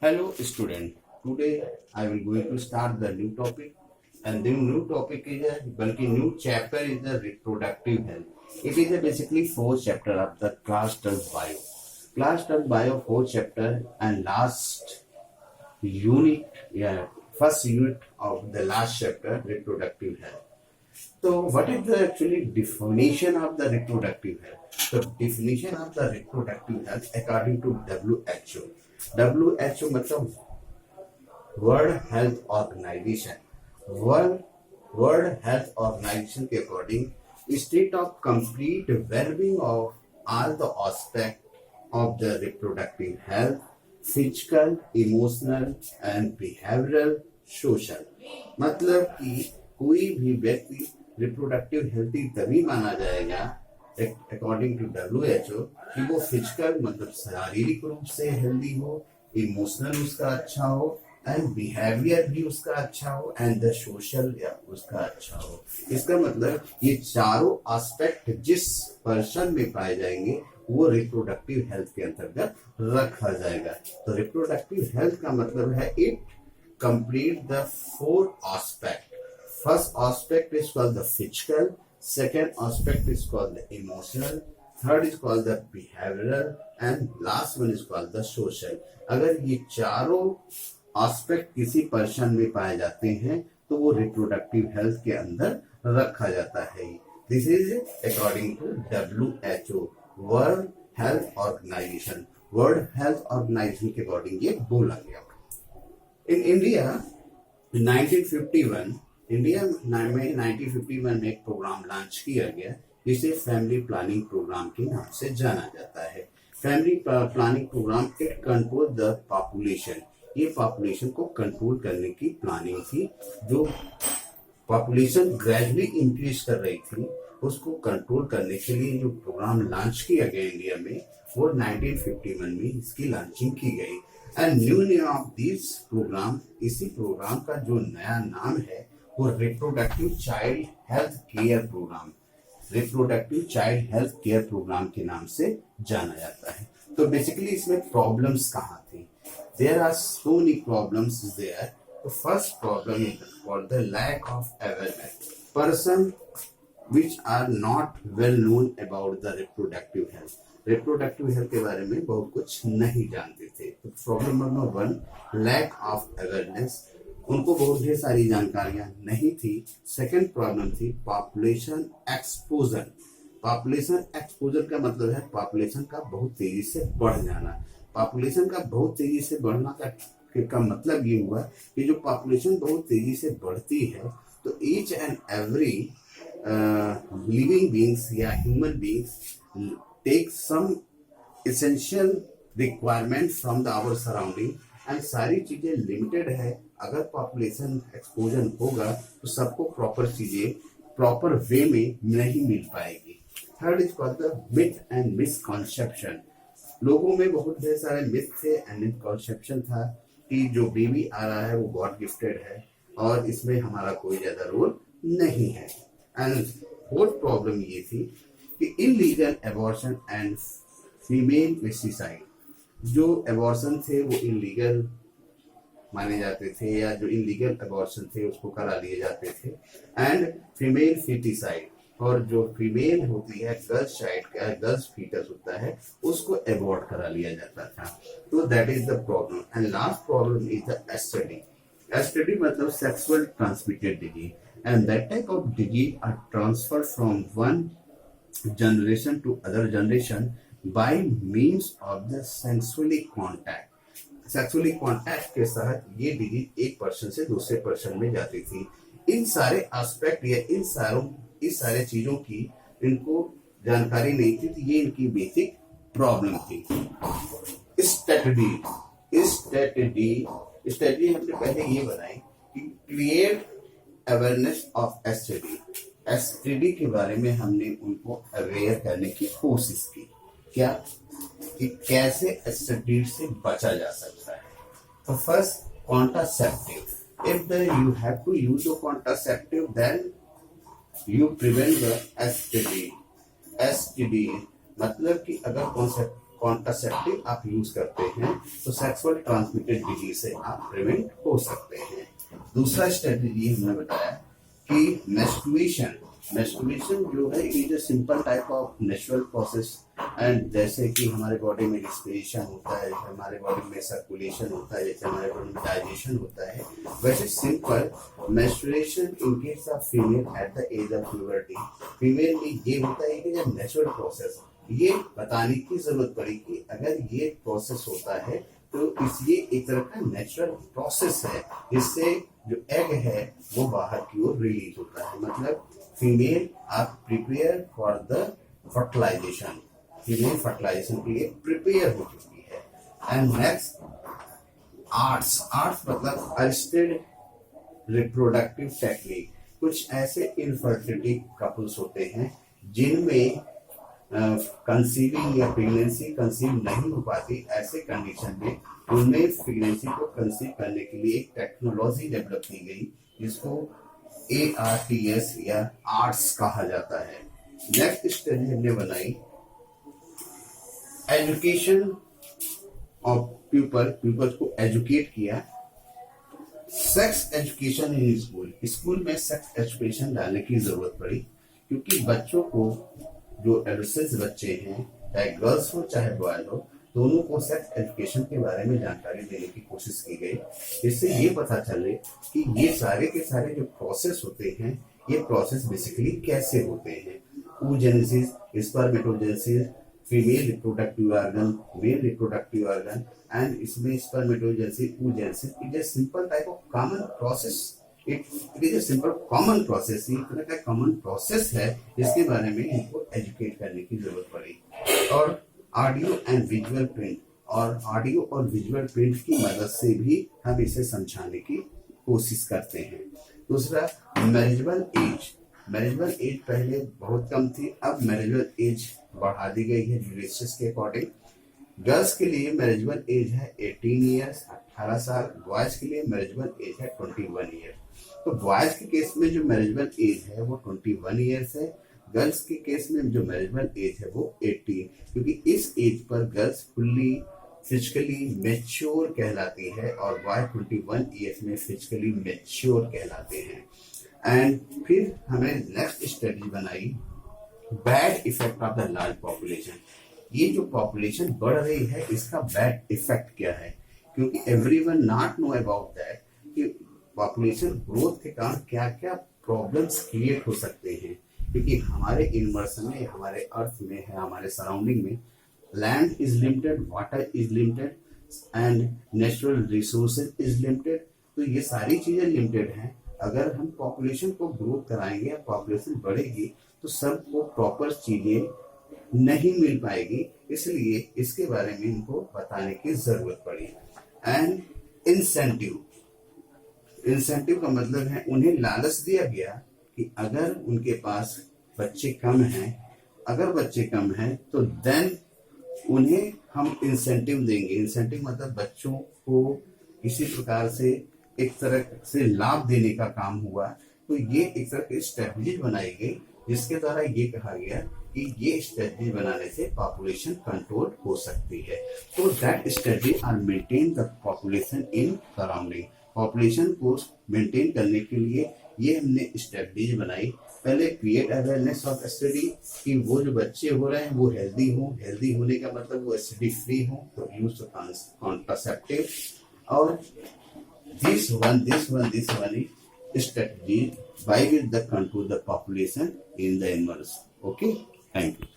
Hello student, today I will going to start the new topic and the new topic is a new chapter is the reproductive health. It is a basically fourth chapter of the class 12 bio. Class 12 bio fourth chapter and last unit, first unit of the last chapter reproductive health. So what is the actually definition of the reproductive health? The definition of the reproductive health according to WHO. WHO मतलब world health organisation world health organisation के according state of complete wellbeing of all the aspect of the reproductive health physical emotional and behavioural social मतलब कि कोई भी व्यक्ति reproductive healthy तभी माना जाएगा अकॉर्डिंग टू WHO कि वो फिजिकल मतलब शारीरिक रूप से हेल्दी हो, इमोशनल उसका अच्छा हो एंड बिहेवियर भी उसका अच्छा हो एंड द सोशल उसका अच्छा हो। इसका मतलब ये चारों एस्पेक्ट जिस पर्सन में पाए जाएंगे वो रिप्रोडक्टिव हेल्थ के अंतर्गत रखा जाएगा। तो रिप्रोडक्टिव हेल्थ का मतलब है it complete the four aspect. First aspect is called the physical, second aspect is called the emotional, third is called the behavioral and last one is called the social। अगर ये चारों aspect किसी person में पाए जाते हैं तो वो रिप्रोडक्टिव हेल्थ के अंदर रखा जाता है। This is according to WHO world health organisation. World health organisation के अकॉर्डिंग ये बोला गया। इन इंडिया 1951 इंडिया में 1951 में एक प्रोग्राम लॉन्च किया गया जिसे फैमिली प्लानिंग प्रोग्राम के नाम से जाना जाता है। Family planning program it control the population. ये पॉपुलेशन को कंट्रोल करने की प्लानिंग थी। जो पॉपुलेशन ग्रेजुअली इंक्रीज कर रही थी उसको कंट्रोल करने के लिए जो प्रोग्राम लॉन्च किया गया इंडिया में वो 1951 में इसकी लॉन्चिंग की गई। And new name of this program, इसी प्रोग्राम का जो नया नाम है वो reproductive child health care program, reproductive child health care program के नाम से जाना जाता है। तो बेसिकली इसमें प्रॉब्लम्स कहाँ थी? There are so many problems there. तो first problem is called the lack of awareness. Person which are not well known about the reproductive health। Reproductive health के बारे में बहुत कुछ नहीं जानते थे। तो problem number 1 lack of awareness, उनको बहुत ढेर सारी जानकारियां नहीं थी। सेकंड प्रॉब्लम थी पॉपुलेशन एक्सपोजर। पॉपुलेशन एक्सपोजर का मतलब है पॉपुलेशन का बहुत तेजी से बढ़ जाना। पॉपुलेशन का बहुत तेजी से बढ़ना का मतलब ये हुआ कि जो पॉपुलेशन बहुत तेजी से बढ़ती है तो each and every living beings या human beings take some essential requirement from the our surrounding and सारी चीजें लिमिटेड है। अगर पॉपुलेशन एक्सपोजर होगा तो सबको प्रॉपर चीजें प्रॉपर वे में नहीं मिल पाएगी। Third is called the myth and misconception. लोगों में बहुत ढेर सारे मिथ थे एंड मिसकॉन्सेप्शन था कि जो बेबी आ रहा है वो गॉड गिफ्टेड है और इसमें हमारा कोई ज्यादा रोल नहीं है। एंड फोर्थ प्रॉब्लम ये थी कि illegal abortion and female pesticide. जो एबॉर्शन थे वो इनलीगल माने जाते थे या जो इनलीगल एबॉर्शन थे उसको करा लिए जाते थे। एंड फीमेल फीटिसाइड, और जो फीमेल होती है गर्ल्स चाइल्ड का गर्ल्स फीटस होता है उसको एबॉर्ट करा लिया जाता था। तो that is the problem. And last problem is the STD. STD मतलब sexual transmitted disease and that type of disease are transferred from one generation to other generation by means of the sexually contact। Sexually contact के साथ ये disease एक person से दूसरे person में जाती थी। इन सारे एस्पेक्ट या इस सारे चीजों की इनको जानकारी नहीं थी। तो ये इनकी बेसिक प्रॉब्लम थी। स्ट्रेटजी हमने पहले ये बनाई कि create awareness of STD. STD के बारे में हमने उनको अवेयर करने की कोशिश की। क्या कि कैसे एसटीडी से बचा जा सकता है। तो first contraceptive. If you have to use a contraceptive then you prevent the STD. STD मतलब कि अगर कॉन्ट्रासेप्टिव आप यूज करते हैं तो सेक्सुअल ट्रांसमिटेड डिजीज से आप प्रिवेंट हो सकते हैं। दूसरा स्ट्रेटेजी हमने बताया कि मेस्टुरेशन जो है it is a simple type of natural process and जैसे कि हमारे बॉडी में रिस्पिरेशन होता है, हमारे बॉडी में सर्कुलेशन होता है, जैसे हमारे बॉडी में डाइजेशन होता है, वैसे simple menstruation in case of female at the age of puberty, female में ये होता है कि जब नेचुरल प्रोसेस, ये बताने की जरूरत पड़ी कि अगर ये प्रोसेस होता है तो ये एक तरह का नेचुरल प्रोसेस है जिससे जो एग है वो बाहर की ओर रिलीज होता है। मतलब female are prepare for the fertilization, female fertilization के लिए प्रिपेयर हो चुकी है। एंड नेक्स्ट आर्ट्स मतलब असिस्टेड रिप्रोडक्टिव टेक्निक। कुछ ऐसे इनफर्टिलिटी कपल्स होते हैं जिनमें कंसीविंग या प्रेगनेंसी कंसीव नहीं हो पाती, ऐसे कंडीशन में उनमें प्रेगनेंसी को कंसीव करने के लिए एक टेक्नोलॉजी डेवलप की गई जिसको ARTS या आर्ट्स कहा जाता है। नेक्स्ट स्टडी हमने बनाई एजुकेशन ऑफ पीपल को एजुकेट किया। सेक्स एजुकेशन इन स्कूल में सेक्स एजुकेशन डालने की जरूरत पड़ी क्योंकि बच्चों को जो एडोलेसेंस बच्चे हैं, चाहे गर्ल्स हो चाहे बॉयज हो, दोनों को सेक्स एजुकेशन के बारे में जानकारी देने की कोशिश की गई जिससे ये पता चले कि ये सारे के सारे जो प्रोसेस होते हैं ये प्रोसेस बेसिकली कैसे होते हैं। oogenesis, spermatogenesis, female reproductive organ, male reproductive organ and इसमें spermatogenesis, oogenesis is a simple type of common process. It is a simple common process, ये तरह का कॉमन प्रोसेस है जिसके बारे में इनको एजुकेट करने की जरूरत पड़ी। और ऑडियो एंड विजुअल प्रिंट, और ऑडियो और विजुअल प्रिंट की मदद से भी हम इसे समझाने की कोशिश करते हैं। दूसरा मैरिजेबल एज पहले बहुत कम थी, अब मैरिजेबल एज बढ़ा दी गई है यूनिसेस के अकॉर्डिंग। गर्ल्स के लिए मैरिजेबल एज है 18 ईयर्स 18 साल, बॉयज के लिए मैरिजेबल एज है 21 ईयर्स। तो बॉयज के केस में जो मैरिजेबल एज है वो 21 ईयर्स है, गर्ल्स के केस में जो मैरिजेबल एज है वो 18, क्योंकि इस as per girls fully physically mature कहलाती है और बॉय 21 ईयर्स में फिजिकली मैच्योर कहलाते हैं। एंड फिर हमें नेक्स्ट स्टडी बनाई bad effect of the large population. ये जो पॉपुलेशन बढ़ रही है इसका बैड इफेक्ट क्या है, क्योंकि everyone not know about that कि पॉपुलेशन ग्रोथ के कारण क्या क्या प्रॉब्लम्स क्रिएट हो सकते हैं। क्योंकि हमारे यूनिवर्स में, हमारे अर्थ में है, हमारे सराउंडिंग में land is limited, water is limited and natural resources is limited. तो ये सारी चीजें लिमिटेड हैं। अगर हम पॉपुलेशन को ग्रो कराएंगे, पॉपुलेशन बढ़ेगी तो सबको प्रॉपर चीजें नहीं मिल पाएगी, इसलिए इसके बारे में इनको बताने की जरूरत पड़ी। एंड इंसेंटिव का मतलब है उन्हें लालच दिया गया कि अगर उनके पास बच्चे कम हैं, अगर बच्चे कम हैं तो देन उन्हें हम इंसेंटिव देंगे। इंसेंटिव मतलब बच्चों को किसी प्रकार से एक तरह से लाभ देने का काम हुआ। तो ये एक तरह की स्ट्रेटजी बनाई गई जिसके द्वारा ये कहा गया कि ये स्ट्रेटजी बनाने से पॉपुलेशन कंट्रोल हो सकती है। तो that strategy are maintain the population in surrounding. Population को मेंटेन करने के लिए ये हमने स्ट्रेटजी बनाई। पहले क्रिएट अवेयरनेस ऑफ एसटीडी कि वो जो बच्चे हो रहे हैं वो हेल्दी हो, हेल्दी होने का मतलब वो एसटीडी फ्री हो, तो यूज कॉन्ट्रासेप्टिव। और this one is strategy by which the control the population in the animals. Okay, thank you.